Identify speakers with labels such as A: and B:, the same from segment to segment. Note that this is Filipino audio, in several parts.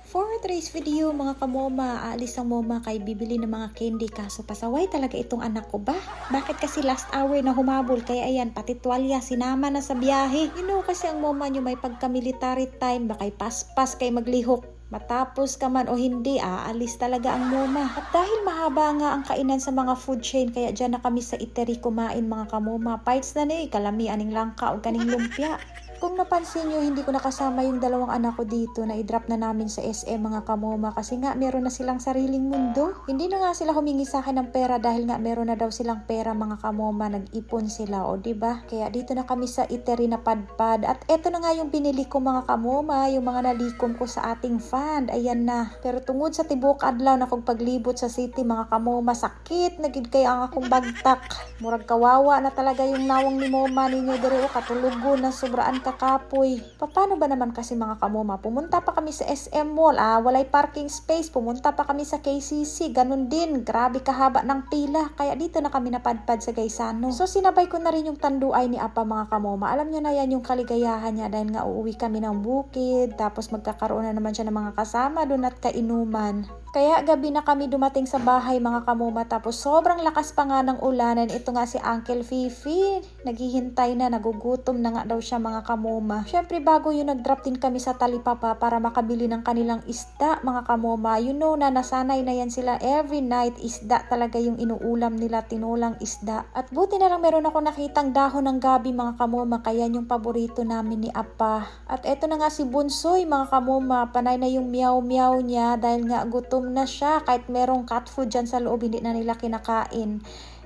A: For today's video mga kamoma, aalis ang moma kay bibili ng mga candy kaso pasaway talaga itong anak ko ba? Bakit kasi last hour na humabol kaya ayan pati tuwalya sinama na sa biyahe. Kasi ang moma nyo may pagka-military time bakay paspas kay maglihok. Matapos ka man o hindi, aalis talaga ang moma. At dahil mahaba nga ang kainan sa mga food chain, kaya dyan na kami sa Eatery kumain mga kamoma. Fights na kalami aning langka o kaning lumpia. Kung napansin nyo, hindi ko nakasama yung dalawang anak ko dito na i-drop na namin sa SM mga kamoma kasi nga meron na silang sariling mundo. Hindi na nga sila humingi sa akin ng pera dahil nga meron na daw silang pera mga kamoma, nag-ipon sila o diba? Kaya dito na kami sa Eatery na padpad at eto na nga yung binili ko mga kamoma, yung mga nalikom ko sa ating fund, ayan na. Pero tungod sa tibok adlaw na kong paglibot sa city mga kamoma, sakit na gid kay ang akong bagtak. Murag kawawa na talaga yung nawang ni moma ninyo dere o katulugo na sobraan kapoy. Paano ba naman kasi mga kamoma? Pumunta pa kami sa SM Mall, walay parking space. Pumunta pa kami sa KCC, ganun din. Grabe kahaba ng pila. Kaya dito na kami napadpad sa Gaisano. So sinabay ko na rin yung tanduay ni Apa mga kamoma. Alam nyo na yan yung kaligayahan niya dahil nga uuwi kami ng bukid. Tapos magkakaroon na naman siya ng mga kasama doon at kainuman. Kaya gabi na kami dumating sa bahay mga kamoma tapos sobrang lakas pa nga ng ulanan. Ito nga si Uncle Fifi, naghihintay na, nagugutom na nga daw siya mga kamoma. Syempre bago yun nag-drop din kami sa Talipapa para makabili ng kanilang isda mga kamoma. You know na nasanay na yan sila every night, isda talaga yung inuulam nila, tinulang isda. At buti na lang meron ako nakitang dahon ng gabi mga kamoma, kaya yung paborito namin ni Apa. At eto na nga si Bunsoy mga kamoma, panay na yung meow-meow niya dahil nga gutom na siya kahit merong cat food dyan sa loob hindi na nila kinakain.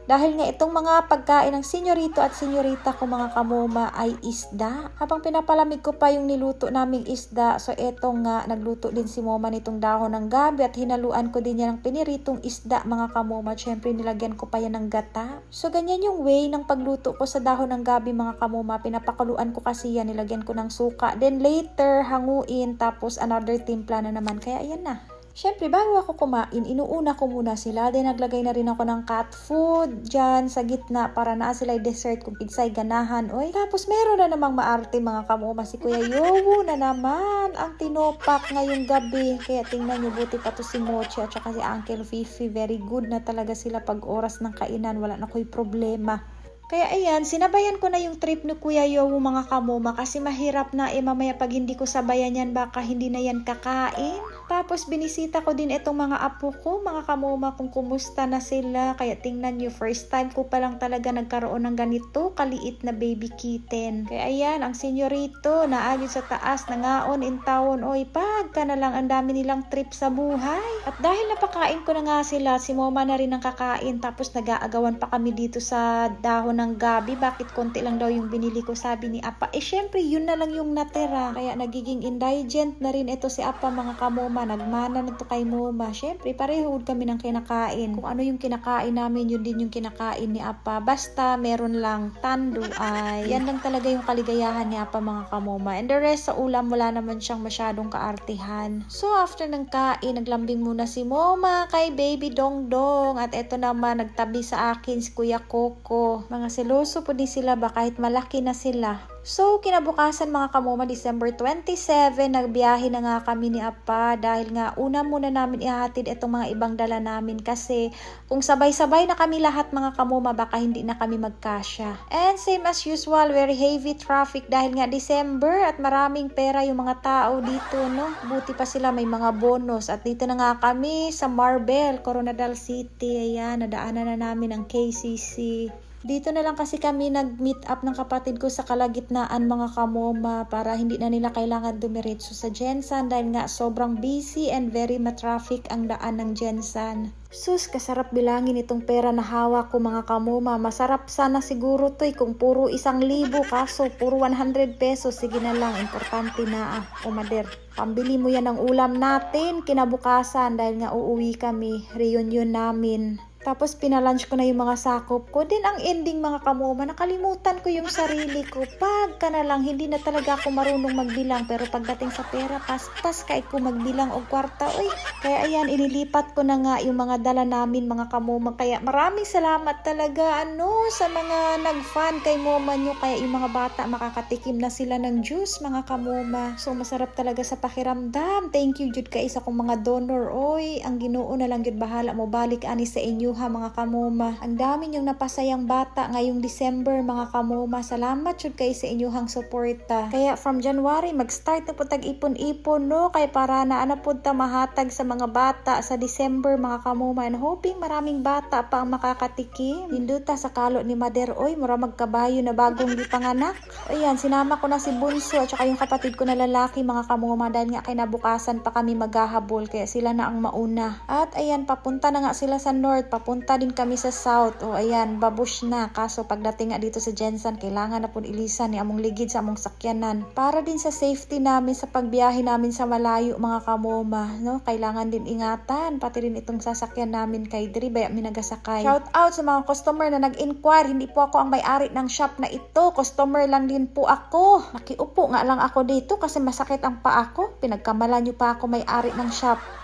A: Dahil nga itong mga pagkain ng senyorito at senyorita ko mga kamoma ay isda. Habang pinapalamig ko pa yung niluto naming isda, so etong nga nagluto din si moma nitong dahon ng gabi at hinaluan ko din yan ng piniritong isda mga kamoma. Syempre nilagyan ko pa yan ng gata. So ganyan yung way ng pagluto ko sa dahon ng gabi mga kamoma. Pinapakuluan ko kasi yan, nilagyan ko ng suka. Then later hanguin tapos another timpla na naman. Kaya ayan na. Syempre, bago ako kumain, inuuna ko muna sila. Then, naglagay na rin ako ng cat food dyan sa gitna para na sila dessert kung pigsay ganahan. Oy. Tapos, meron na namang maarte mga kamoma. Si Kuya Yowo na naman ang tinopak ngayong gabi. Kaya tingnan nyo, buti pa to si Mochi at saka si Uncle Fifi. Very good na talaga sila pag oras ng kainan. Wala na ko'y problema. Kaya ayan, sinabayan ko na yung trip ni Kuya Yowo mga kamoma kasi mahirap na mamaya pag hindi ko sabayan yan baka hindi na yan kakain. Tapos binisita ko din itong mga apo ko mga kamoma kung kumusta na sila. Kaya tingnan nyo, first time ko pa lang talaga nagkaroon ng ganito kaliit na baby kitten. Kaya ayan, ang senyorito naagid sa taas nangaon in town. Oy, pagka na lang ang dami nilang trip sa buhay. At dahil napakain ko na nga sila, si moma na rin ang kakain. Tapos nag-aagawan pa kami dito sa dahon ng gabi. Bakit konti lang daw yung binili ko, sabi ni Apa. Syempre yun na lang yung natira. Kaya nagiging indigent na rin ito si Apa mga kamoma. Nagmana na to kay moma. Syempre pareho kami ng kinakain. Kung ano yung kinakain namin, yun din yung kinakain ni Apa. Basta meron lang tanduay. Yan lang talaga yung kaligayahan ni Apa mga kamoma. And the rest sa ulam wala naman siyang masyadong kaartihan. So after ng kain, naglambing muna si moma kay baby Dongdong. At eto naman nagtabi sa akin si Kuya Coco. Mga seloso po din sila ba kahit malaki na sila. So, kinabukasan mga kamoma, December 27, nagbiyahe na nga kami ni Apa dahil nga una muna namin ihatid itong mga ibang dala namin kasi kung sabay-sabay na kami lahat mga kamoma, baka hindi na kami magkasya. And same as usual, very heavy traffic dahil nga December at maraming pera yung mga tao dito, no? Buti pa sila may mga bonus at dito na nga kami sa Marbel, Coronadal City. Ayan, nadaanan na namin ang KCC. Dito na lang kasi kami nag-meet up ng kapatid ko sa kalagitnaan mga kamoma para hindi na nila kailangan dumiretso sa Jensan dahil nga sobrang busy and very matraffic ang daan ng Jensan. Sus, kasarap bilangin itong pera na hawak ko mga kamoma. Masarap sana siguro to kung puro 1,000 kaso puro 100 pesos. Sige na lang, importante na umader. Pambili mo yan ng ulam natin kinabukasan dahil nga uuwi kami, reunion namin. Tapos pinalunch ko na yung mga sakop ko. Then ang ending mga kamoma, nakalimutan ko yung sarili ko. Pagka na lang, hindi na talaga ako marunong magbilang. Pero pagdating sa pera, paspas kahit ko magbilang o kwarta. Uy, kaya ayan, inilipat ko na nga yung mga dala namin mga kamoma. Kaya maraming salamat talaga sa mga nag-fan kay moma nyo. Kaya yung mga bata makakatikim na sila ng juice mga kamoma. So masarap talaga sa pakiramdam. Thank you jud kay isa kong mga donor. Oy, ang Ginoo na lang jud bahala mo balik ani sa inyo ha mga kamoma. Ang dami yung napasayang bata ngayong December mga kamoma. Salamat jud kay sa inyong suporta. Kaya from January mag-start na po tag-ipon-ipon kay para na po ta mahatag sa mga bata sa December mga kamoma. And hoping maraming bata pa ang makakatikim. Hinduta sa kalo ni Mader. Oy, mura magkabayo na bagong gipanganak. Ayan, sinama ko na si Bunso at saka yung kapatid ko na lalaki mga kamoma dahil nga kinabukasan pa kami maghahabol kaya sila na ang mauna. At ayan, papunta na nga sila sa north, papunta din kami sa south. O ayan, babush na. Kaso pagdating nga dito sa Jensen, kailangan na po ilisan ni among ligid sa among sakyanan. Para din sa safety namin sa pagbiyahe namin sa malayo mga kamoma. Kailangan din ingatan, pati rin itong sasakyan namin kay Dri, baya mi nagasakay. Shout out sa mga customer na nag-inquire. Hindi po ako ang may-ari ng shop na ito. Customer lang din po ako. Nakiupo nga lang ako dito kasi masakit ang paa ko. Pinagkamalan nyo pa ako may-ari ng shop.